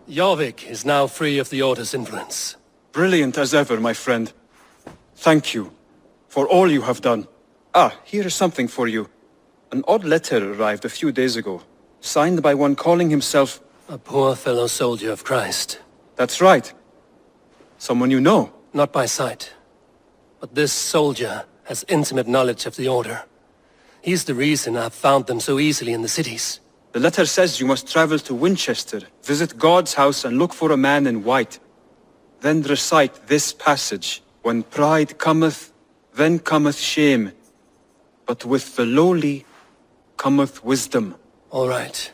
Jorvik is now free of the Order's influence. Brilliant as ever, my friend. Thank you for all you have done. Ah, here is something for you. An odd letter arrived a few days ago, signed by one calling himself... A poor fellow soldier of Christ. That's right. Someone you know. Not by sight. But this soldier has intimate knowledge of the Order. He's the reason I've found them so easily in the cities. The letter says you must travel to Wincestre, visit God's house and look for a man in white. Then recite this passage. When pride cometh, then cometh shame. But with the lowly cometh wisdom. All right.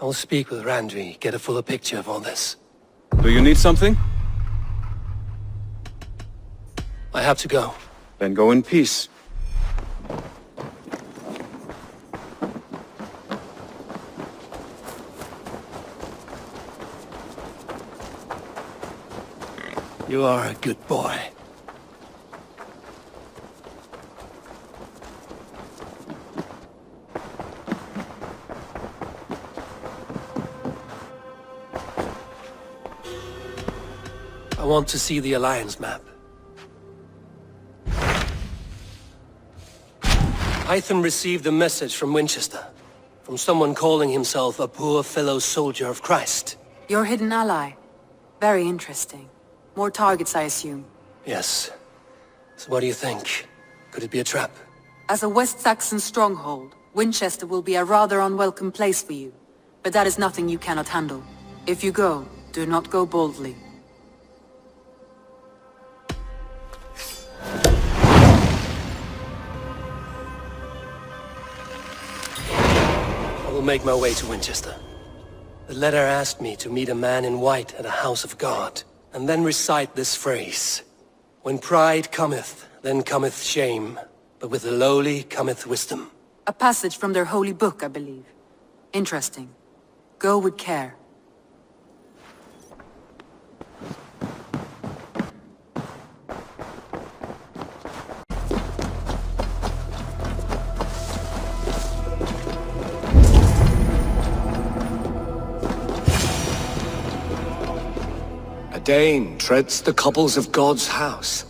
I will speak with Randvi, get a fuller picture of all this. Do you need something? I have to go. Then go in peace. You are a good boy. I want to see the Alliance map. Hytham received a message from Wincestre, from someone calling himself a poor fellow soldier of Christ. Your hidden ally. Very interesting. More targets, I assume. Yes. So what do you think? Could it be a trap? As a West Saxon stronghold, Wincestre will be a rather unwelcome place for you. But that is nothing you cannot handle. If you go, do not go boldly. I will make my way to Wincestre. The letter asked me to meet a man in white at a house of God, and then recite this phrase. When pride cometh, then cometh shame, but with the lowly cometh wisdom. A passage from their holy book, I believe. Interesting. Go with care. A Dane treads the cobbles of God's house.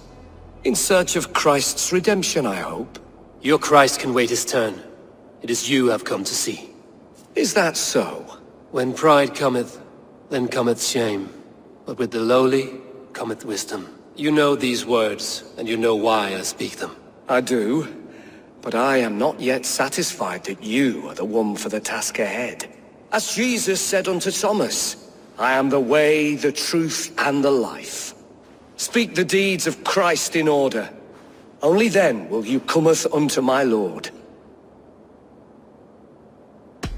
In search of Christ's redemption, I hope. Your Christ can wait his turn. It is you I've come to see. Is that so? When pride cometh, then cometh shame. But with the lowly cometh wisdom. You know these words, and you know why I speak them. I do, but I am not yet satisfied that you are the one for the task ahead. As Jesus said unto Thomas, I am the way, the truth, and the life. Speak the deeds of Christ in order. Only then will you cometh unto my Lord.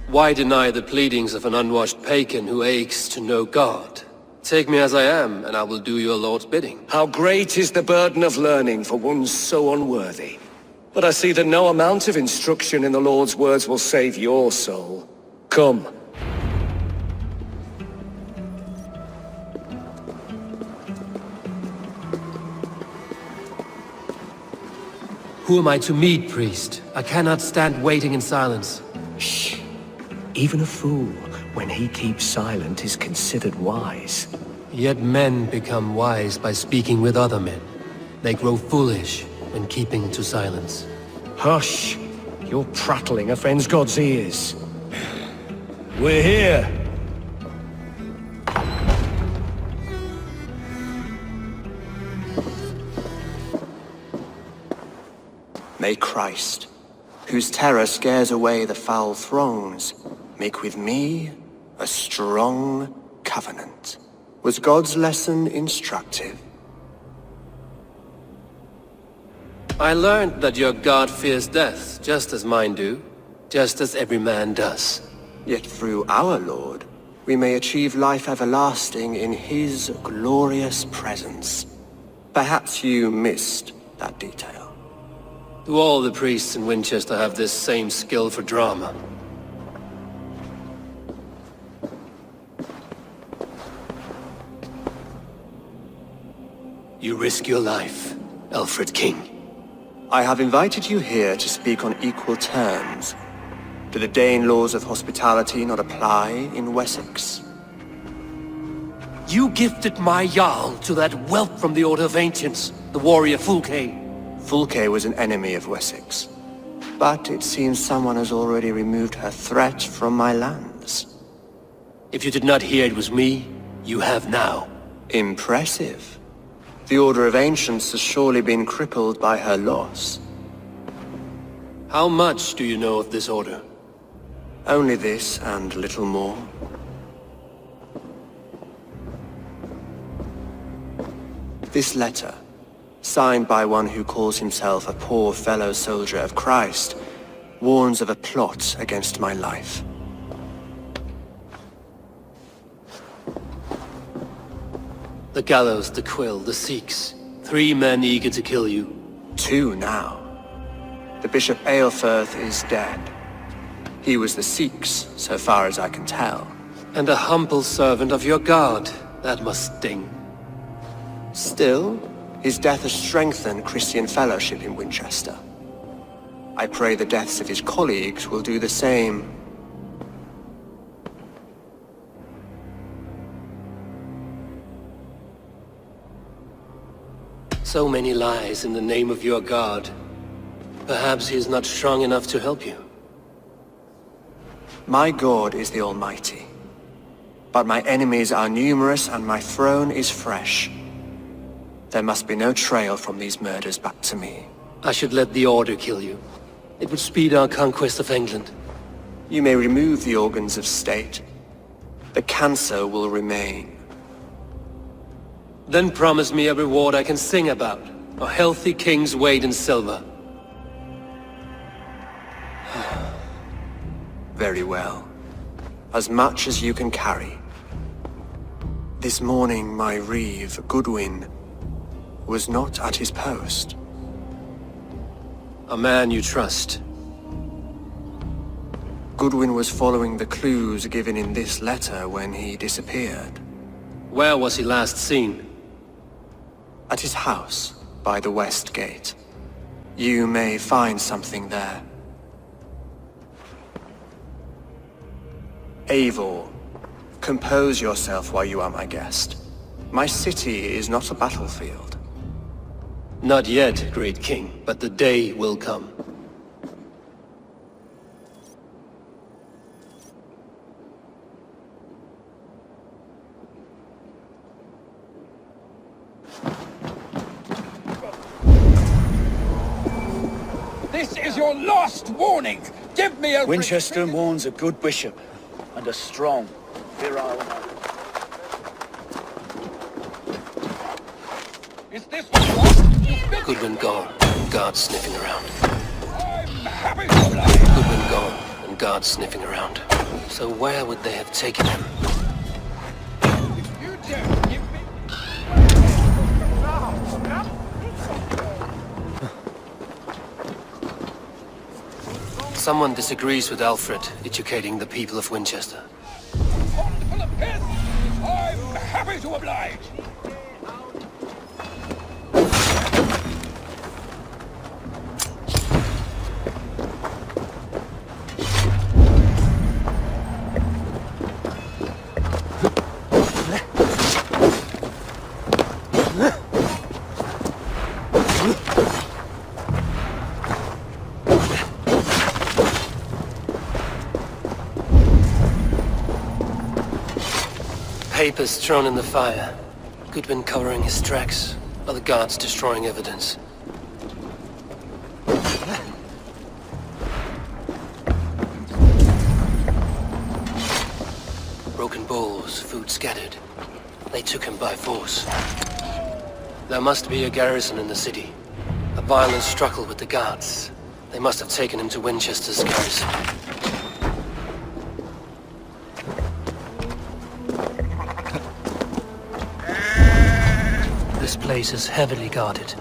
Why deny the pleadings of an unwashed pagan who aches to know God? Take me as I am, and I will do your Lord's bidding. How great is the burden of learning for one so unworthy. But I see that no amount of instruction in the Lord's words will save your soul. Come. Who am I to meet, priest? I cannot stand waiting in silence. Shh. Even a fool, when he keeps silent, is considered wise. Yet men become wise by speaking with other men. They grow foolish when keeping to silence. Hush! Your prattling offends God's ears. We're here! May Christ, whose terror scares away the foul throngs, make with me a strong covenant. Was God's lesson instructive? I learned that your God fears death, just as mine do, just as every man does. Yet through our Lord, we may achieve life everlasting in his glorious presence. Perhaps you missed that detail. Do all the priests in Wincestre have this same skill for drama? You risk your life, Alfred King. I have invited you here to speak on equal terms. Do the Dane laws of hospitality not apply in Wessex? You gifted my Jarl to that whelp from the Order of Ancients, the warrior Fulke. Fulke was an enemy of Wessex. But it seems someone has already removed her threat from my lands. If you did not hear it was me, you have now. Impressive. The Order of Ancients has surely been crippled by her loss. How much do you know of this order? Only this and little more. This letter, signed by one who calls himself a poor fellow soldier of Christ, warns of a plot against my life. The gallows, the quill, the Sikhs. 3 men eager to kill you. 2 now. The Bishop Eilfirth is dead. He was the Sikhs, so far as I can tell. And a humble servant of your god. That must sting. Still, his death has strengthened Christian fellowship in Winchester. I pray the deaths of his colleagues will do the same. So many lies in the name of your god. Perhaps he is not strong enough to help you. My God is the Almighty. But my enemies are numerous and my throne is fresh. There must be no trail from these murders back to me. I should let the Order kill you. It would speed our conquest of England. You may remove the organs of state. The cancer will remain. Then promise me a reward I can sing about. A healthy king's weight in silver. Very well. As much as you can carry. This morning my Reeve, Goodwin, was not at his post. A man you trust. Goodwin was following the clues given in this letter when he disappeared. Where was he last seen? At his house, by the west gate. You may find something there. Eivor, compose yourself while you are my guest. My city is not a battlefield. Not yet, great king, but the day will come. This is your last warning! Give me a... Winchester mourns a good bishop and a strong, virile man. Is this what you want? Goodwin gone, and guards sniffing around. I'm happy to oblige. Goodwin gone, and guards sniffing around. So where would they have taken him? You don't give me... Someone disagrees with Alfred educating the people of Winchester. Pond full of piss! I'm happy to oblige. Papers thrown in the fire. Goodwin covering his tracks, other guards destroying evidence. Broken bowls, food scattered. They took him by force. There must be a garrison in the city. A violent struggle with the guards. They must have taken him to Winchester's garrison. This place is heavily guarded.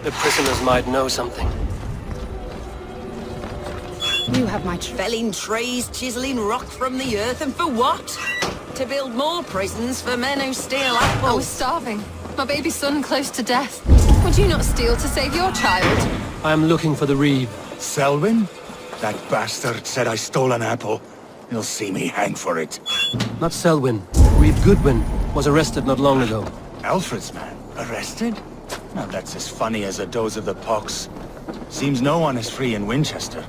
The prisoners might know something. You have my felling trees, chiseling rock from the earth, and for what? To build more prisons for men who steal apples. I was starving. My baby son close to death. Would you not steal to save your child? I am looking for the Reeve. Selwyn? That bastard said I stole an apple. He'll see me hang for it. Not Selwyn. Reeve Goodwin was arrested not long ago. Alfred's man? Arrested? Now that's as funny as a dose of the pox. Seems no one is free in Winchester.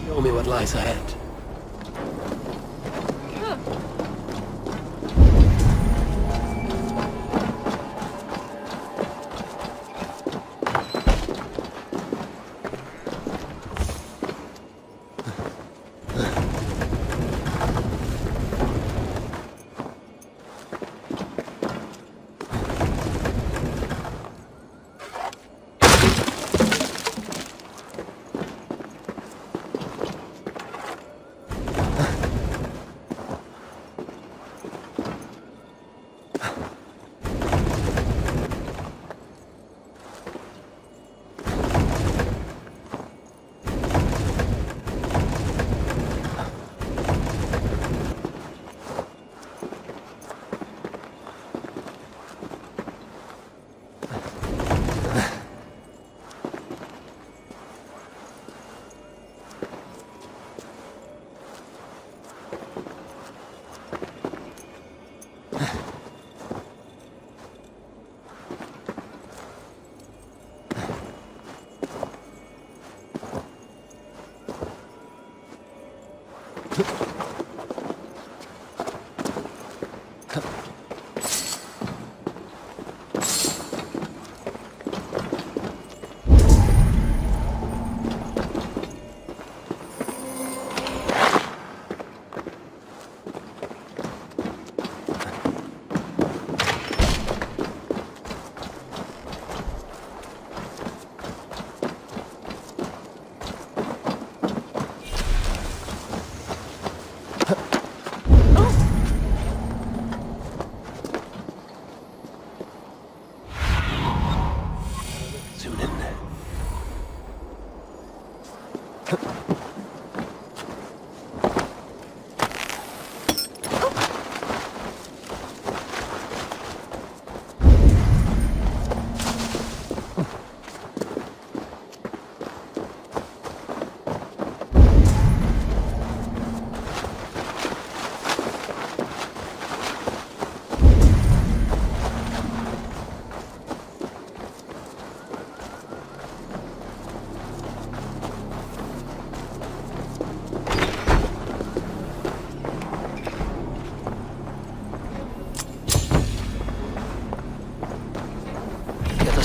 Show me what lies ahead.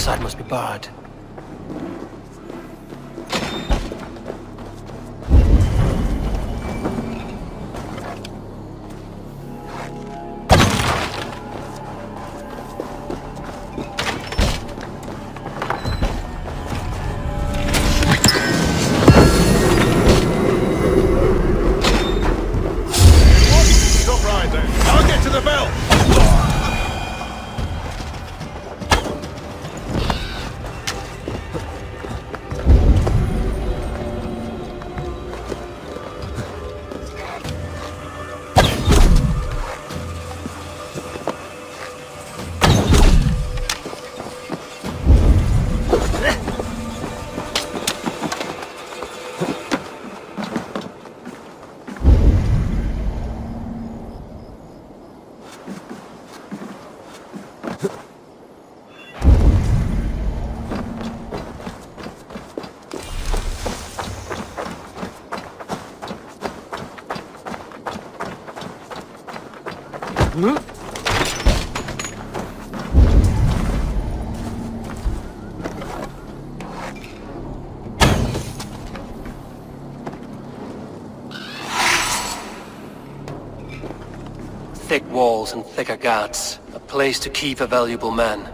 Side must be barred. Stop right there. I'll get to the bell. Thick walls and thicker guards. A place to keep a valuable man.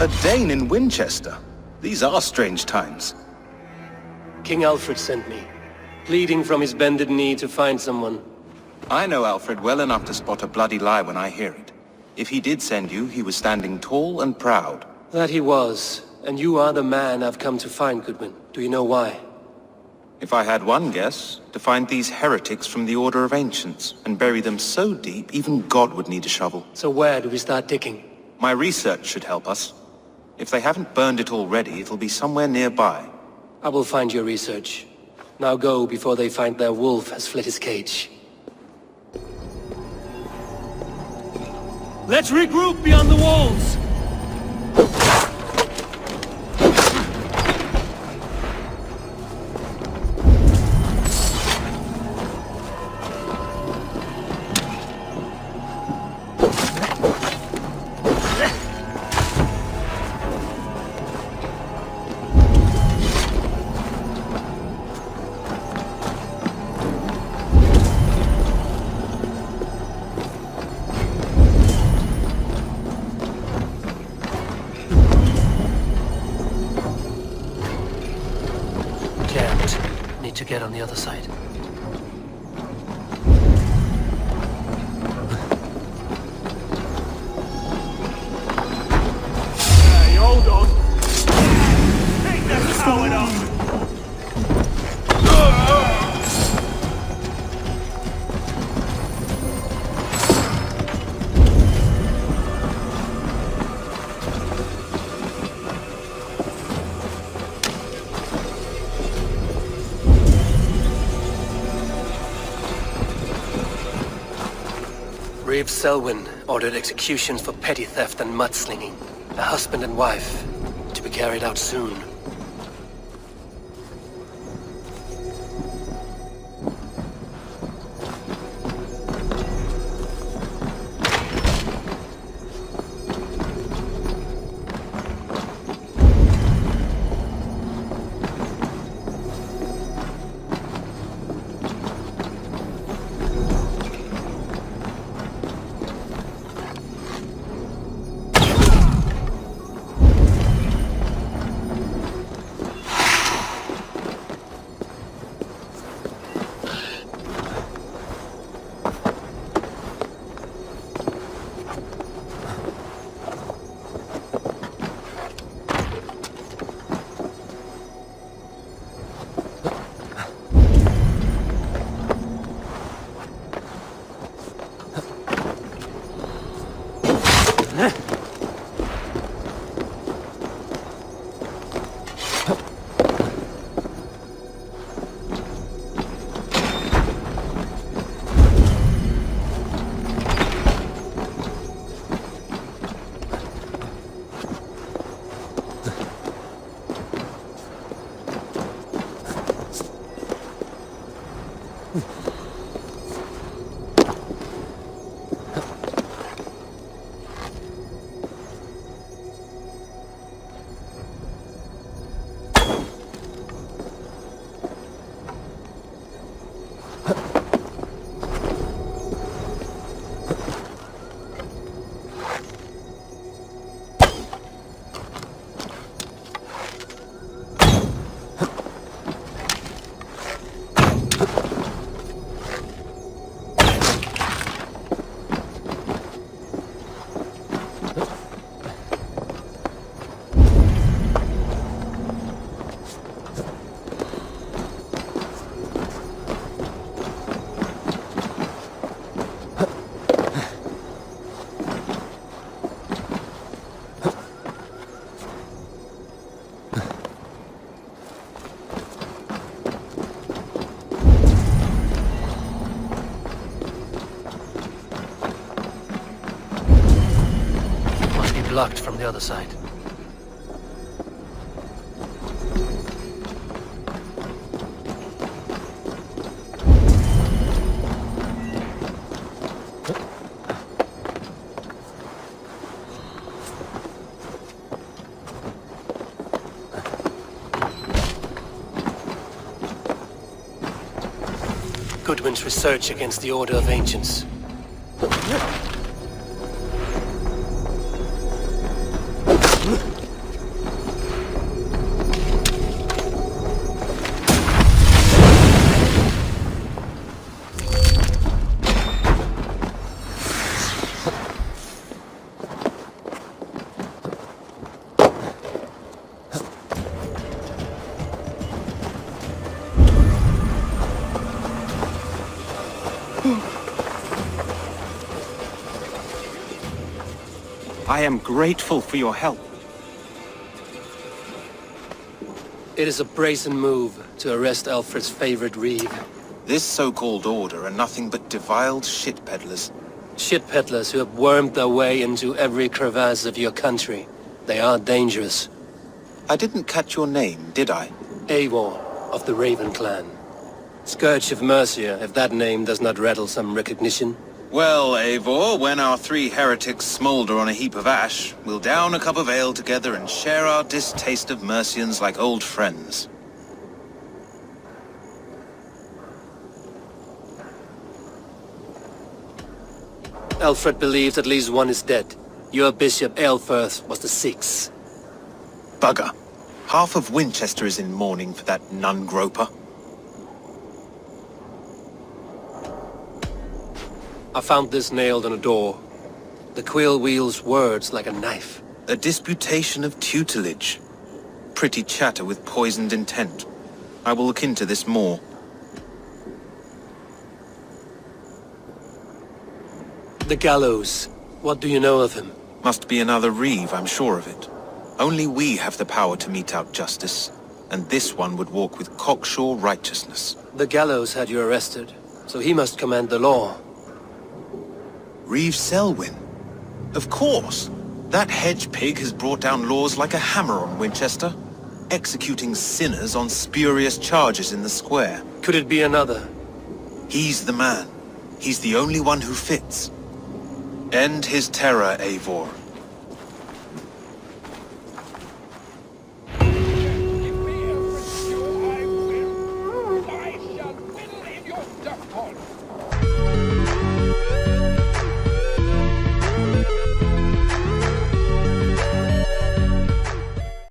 A Dane in Winchester? These are strange times. King Alfred sent me, pleading from his bended knee to find someone. I know Alfred well enough to spot a bloody lie when I hear it. If he did send you, he was standing tall and proud. That he was, and you are the man I've come to find, Goodwin. Do you know why? If I had one guess, to find these heretics from the Order of Ancients, and bury them so deep, even God would need a shovel. So where do we start digging? My research should help us. If they haven't burned it already, it'll be somewhere nearby. I will find your research. Now go before they find their wolf has fled his cage. Let's regroup beyond the walls! To get on the other side. Hey, hold on! Take that coward off! Reeve Selwyn ordered executions for petty theft and mudslinging. A husband and wife, to be carried out soon. blocked from the other side. Goodwin's research against the Order of Ancients. I am grateful for your help. It is a brazen move to arrest Alfred's favorite Reeve. This so-called order are nothing but defiled shit peddlers. Shit peddlers who have wormed their way into every crevasse of your country. They are dangerous. I didn't catch your name, did I? Eivor of the Raven clan. Scourge of Mercia, if that name does not rattle some recognition. Well, Eivor, when our three heretics smolder on a heap of ash, we'll down a cup of ale together and share our distaste of Mercians like old friends. Alfred believes at least one is dead. Your bishop, Aelfirth, was the sixth. Bugger. Half of Winchester is in mourning for that nun-groper. I found this nailed on a door. The quill wields words like a knife. A disputation of tutelage. Pretty chatter with poisoned intent. I will look into this more. The gallows. What do you know of him? Must be another Reeve, I'm sure of it. Only we have the power to mete out justice, and this one would walk with cocksure righteousness. The gallows had you arrested, so he must command the law. Reeve Selwyn? Of course! That hedge pig has brought down laws like a hammer on Winchester, executing sinners on spurious charges in the square. Could it be another? He's the man. He's the only one who fits. End his terror, Eivor.